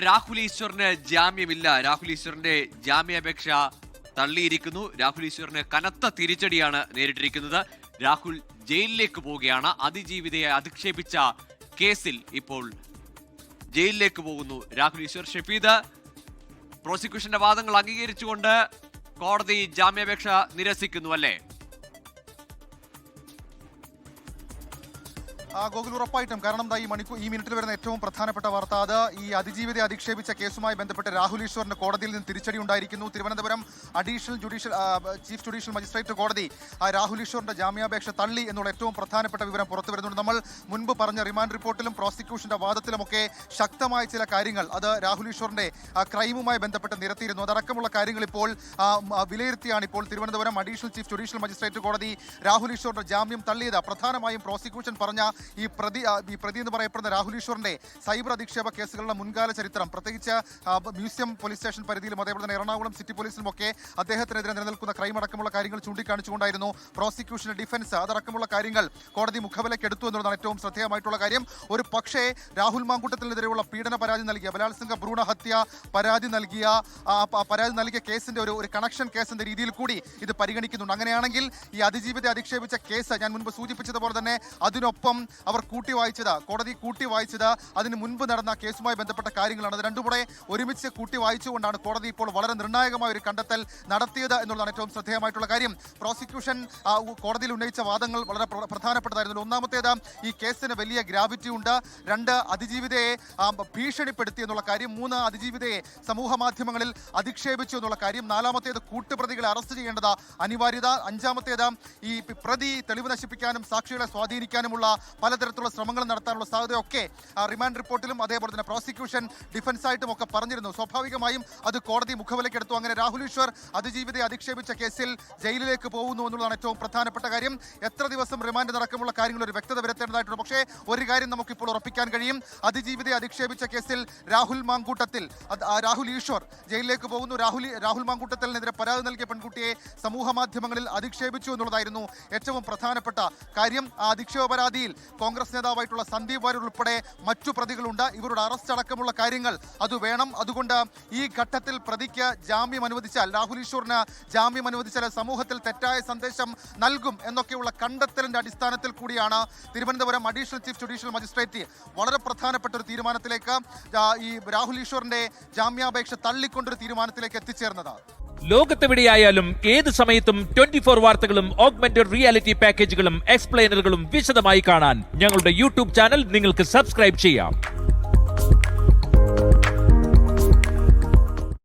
രാഹുൽ ഈശ്വറിന് ജാമ്യമില്ല. രാഹുൽ ഈശ്വറിന്റെ ജാമ്യാപേക്ഷ തള്ളിയിരിക്കുന്നു. രാഹുൽ ഈശ്വറിന് കനത്ത തിരിച്ചടിയാണ് നേരിട്ടിരിക്കുന്നത്. രാഹുൽ ജയിലിലേക്ക് പോവുകയാണ്. അതിജീവിതയെ അധിക്ഷേപിച്ച കേസിൽ ഇപ്പോൾ ജയിലിലേക്ക് പോകുന്നു രാഹുൽ ഈശ്വർ. ഷഫീദ്, പ്രോസിക്യൂഷന്റെ വാദങ്ങൾ അംഗീകരിച്ചുകൊണ്ട് കോടതി ജാമ്യാപേക്ഷ നിരസിക്കുന്നു അല്ലേ? ഗോകുൽ, ഉറപ്പായിട്ടും. കാരണം ഈ മിനിറ്റിൽ വരുന്ന ഏറ്റവും പ്രധാനപ്പെട്ട വാർത്ത അത് ഈ അതിജീവിതയെ അധിക്ഷേപിച്ച കേസുമായി ബന്ധപ്പെട്ട് രാഹുൽ ഈശ്വറിന് കോടതിയിൽ നിന്ന് തിരിച്ചടി ഉണ്ടായിരിക്കുന്നു. തിരുവനന്തപുരം ചീഫ് ജുഡീഷ്യൽ മജിസ്ട്രേറ്റ് കോടതി രാഹുൽ ഈശ്വറിന്റെ ജാമ്യാപേക്ഷ തള്ളി എന്നുള്ള ഏറ്റവും പ്രധാനപ്പെട്ട വിവരം പുറത്തു വരുന്നുണ്ട്. നമ്മൾ മുൻപ് പറഞ്ഞ റിമാൻഡ് റിപ്പോർട്ടിലും പ്രോസിക്യൂഷന്റെ വാദത്തിലുമൊക്കെ ശക്തമായ ചില കാര്യങ്ങൾ അത് രാഹുൽ ഈശ്വറിന്റെ ക്രൈമുമായി ബന്ധപ്പെട്ട് നിരത്തിയിരുന്നു. അതടക്കമുള്ള കാര്യങ്ങൾ ഇപ്പോൾ വിലയിരുത്തിയാണ് ഇപ്പോൾ Thiruvananthapuram additional chief judicial magistrate കോടതി രാഹുൽ ഈശ്വറിന്റെ ജാമ്യം തള്ളിയത്. പ്രധാനമായും പ്രോസിക്യൂഷൻ പറഞ്ഞ ഈ പ്രതി എന്ന് പറയപ്പെടുന്ന രാഹുൽ ഈശ്വറിന്റെ സൈബർ അധിക്ഷേപ കേസുകളുടെ മുൻകാല ചരിത്രം, പ്രത്യേകിച്ച് മ്യൂസിയം പോലീസ് സ്റ്റേഷൻ പരിധിയിലും അതേപോലെ തന്നെ എറണാകുളം സിറ്റി പോലീസിലുമൊക്കെ അദ്ദേഹത്തിനെതിരെ നിലനിൽക്കുന്ന ക്രൈം അടക്കമുള്ള കാര്യങ്ങൾ ചൂണ്ടിക്കാണിച്ചുകൊണ്ടായിരുന്നു പ്രോസിക്യൂഷന്റെ ഡിഫൻസ് അതടക്കമുള്ള കാര്യങ്ങൾ കോടതി മുഖവിലേക്ക് എടുത്തു എന്നുള്ളതാണ് ഏറ്റവും ശ്രദ്ധേയമായിട്ടുള്ള കാര്യം. ഒരു പക്ഷേ രാഹുൽ മാങ്കൂട്ടത്തിനെതിരെയുള്ള പീഡന പരാതി നൽകിയ, ബലാത്സംഗ ഭ്രൂണ ഹത്യ പരാതി നൽകിയ കേസിന്റെ ഒരു കണക്ഷൻ കേസിന്റെ രീതിയിൽ കൂടി ഇത് പരിഗണിക്കുന്നുണ്ട്. അങ്ങനെയാണെങ്കിൽ ഈ അതിജീവിതയെ അധിക്ഷേപിച്ച കേസ് ഞാൻ മുൻപ് സൂചിപ്പിച്ചതുപോലെ തന്നെ അതിനൊപ്പം അവർ കോടതി കൂട്ടി വായിച്ചത് അതിന് മുൻപ് നടന്ന കേസുമായി ബന്ധപ്പെട്ട കാര്യങ്ങളാണ്. അത് രണ്ടും കൂടെ ഒരുമിച്ച് കൂട്ടി വായിച്ചുകൊണ്ടാണ് കോടതി ഇപ്പോൾ വളരെ നിർണായകമായ ഒരു കണ്ടെത്തൽ നടത്തിയത് എന്നുള്ളതാണ് ഏറ്റവും ശ്രദ്ധേയമായിട്ടുള്ള കാര്യം. പ്രോസിക്യൂഷൻ കോടതിയിൽ ഉന്നയിച്ച വാദങ്ങൾ വളരെ പ്രധാനപ്പെട്ടതായിരുന്നു. ഒന്നാമത്തേത്, ഈ കേസിന് വലിയ ഗ്രാവിറ്റി ഉണ്ട്. 2, അതിജീവിതയെ ഭീഷണിപ്പെടുത്തി എന്നുള്ള കാര്യം. 3, അതിജീവിതയെ സമൂഹ മാധ്യമങ്ങളിൽ അധിക്ഷേപിച്ചു എന്നുള്ള കാര്യം. 4, കൂട്ടുപ്രതികളെ അറസ്റ്റ് ചെയ്യേണ്ടത് അനിവാര്യത. 5, ഈ പ്രതി തെളിവ് നശിപ്പിക്കാനും സാക്ഷികളെ സ്വാധീനിക്കാനുമുള്ള പലതരത്തിലുള്ള ശ്രമങ്ങൾ നടത്താനുള്ള സാധ്യതയൊക്കെ റിമാൻഡ് റിപ്പോർട്ടിലും അതേപോലെ തന്നെ പ്രോസിക്യൂഷൻ ഡിഫൻസായിട്ടും ഒക്കെ പറഞ്ഞിരുന്നു. സ്വാഭാവികമായും അത് കോടതി മുഖവിലേക്ക് എടുത്തു. അങ്ങനെ രാഹുൽ ഈശ്വർ അതിജീവിതയെ അധിക്ഷേപിച്ച കേസിൽ ജയിലിലേക്ക് പോകുന്നു എന്നുള്ളതാണ് ഏറ്റവും പ്രധാനപ്പെട്ട കാര്യം. എത്ര ദിവസം റിമാൻഡ് നടക്കമുള്ള കാര്യങ്ങൾ ഒരു വ്യക്തത വരുത്തേണ്ടതായിട്ടുണ്ട്. പക്ഷേ ഒരു കാര്യം നമുക്കിപ്പോൾ ഉറപ്പിക്കാൻ കഴിയും, അതിജീവിതയെ അധിക്ഷേപിച്ച കേസിൽ രാഹുൽ ഈശ്വർ ജയിലിലേക്ക് പോകുന്നു. രാഹുൽ മാങ്കൂട്ടത്തിനെതിരെ പരാതി നൽകിയ പെൺകുട്ടിയെ സമൂഹ മാധ്യമങ്ങളിൽ അധിക്ഷേപിച്ചു എന്നുള്ളതായിരുന്നു ഏറ്റവും പ്രധാനപ്പെട്ട കാര്യം. ആ അധിക്ഷേപ പരാതിയിൽ കോൺഗ്രസ് നേതാവായിട്ടുള്ള സന്ദീപ് വാര്യർ ഉൾപ്പെടെ മറ്റു പ്രതികളുണ്ട്. ഇവരുടെ അറസ്റ്റ് അടക്കമുള്ള കാര്യങ്ങൾ അത് വേണം. അതുകൊണ്ട് ഈ ഘട്ടത്തിൽ പ്രതിക്ക് ജാമ്യം അനുവദിച്ചാൽ, രാഹുൽ ഈശ്വറിന് ജാമ്യം അനുവദിച്ചാൽ സമൂഹത്തിൽ തെറ്റായ സന്ദേശം നൽകും എന്നൊക്കെയുള്ള കണ്ടെത്തലിന്റെ അടിസ്ഥാനത്തിൽ കൂടിയാണ് Thiruvananthapuram additional chief judicial magistrate വളരെ പ്രധാനപ്പെട്ട ഒരു തീരുമാനത്തിലേക്ക്, ഈ രാഹുൽ ഈശ്വറിന്റെ ജാമ്യാപേക്ഷ തള്ളിക്കൊണ്ടൊരു തീരുമാനത്തിലേക്ക് എത്തിച്ചേർന്നത്. ലോകത്തെവിടെയായാലും ഏത് സമയത്തും 24 വാർത്തകളും ഓഗ്മെന്റഡ് റിയാലിറ്റി പാക്കേജുകളും എക്സ്പ്ലെയിനറുകളും വിശദമായി കാണാൻ ഞങ്ങളുടെ യൂട്യൂബ് ചാനൽ നിങ്ങൾക്ക് സബ്സ്ക്രൈബ് ചെയ്യാം.